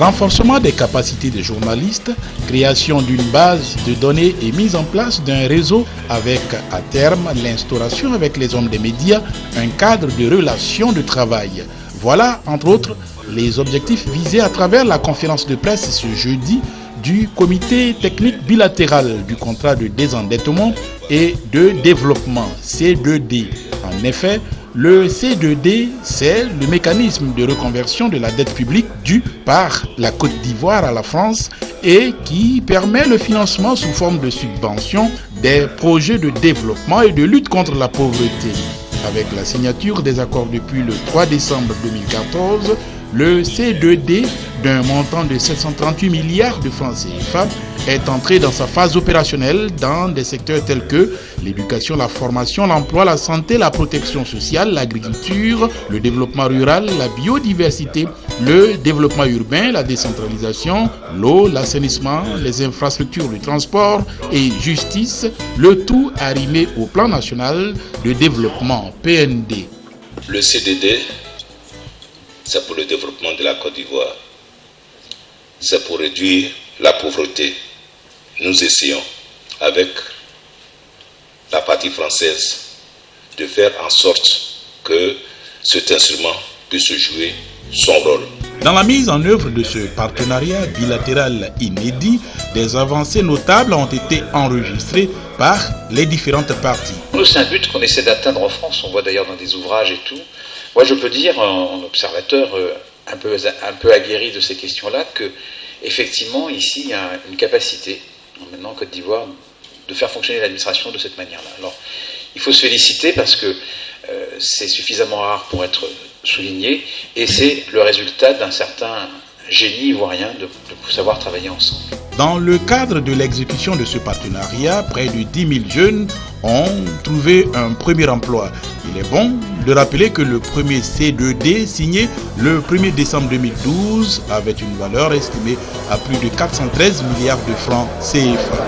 Renforcement des capacités des journalistes, création d'une base de données et mise en place d'un réseau avec à terme l'instauration avec les hommes des médias, un cadre de relations de travail. Voilà, entre autres, les objectifs visés à travers la conférence de presse ce jeudi du comité technique bilatéral du contrat de désendettement et de développement C2D. En effet, le C2D, c'est le mécanisme de reconversion de la dette publique due par la Côte d'Ivoire à la France et qui permet le financement sous forme de subventions des projets de développement et de lutte contre la pauvreté. Avec la signature des accords depuis le 3 décembre 2014, le C2D, d'un montant de 738 milliards de francs CFA, est entré dans sa phase opérationnelle dans des secteurs tels que l'éducation, la formation, l'emploi, la santé, la protection sociale, l'agriculture, le développement rural, la biodiversité, le développement urbain, la décentralisation, l'eau, l'assainissement, les infrastructures de transport et justice, le tout arrimé au plan national de développement PND. Le CDD, c'est pour le développement de la Côte d'Ivoire. C'est pour réduire la pauvreté. Nous essayons, avec la partie française, de faire en sorte que cet instrument puisse jouer son rôle. Dans la mise en œuvre de ce partenariat bilatéral inédit, des avancées notables ont été enregistrées par les différentes parties. C'est un but qu'on essaie d'atteindre en France, on voit d'ailleurs dans des ouvrages et tout. Moi, je peux dire, en observateur un peu aguerri de ces questions-là, que effectivement, ici, il y a une capacité, maintenant en Côte d'Ivoire, de faire fonctionner l'administration de cette manière-là. Alors, il faut se féliciter parce que c'est suffisamment rare pour être souligné, et c'est le résultat d'un certain génie ivoirien de savoir travailler ensemble. Dans le cadre de l'exécution de ce partenariat, près de 10 000 jeunes ont trouvé un premier emploi. Il est bon de rappeler que le premier C2D signé le 1er décembre 2012 avait une valeur estimée à plus de 413 milliards de francs CFA.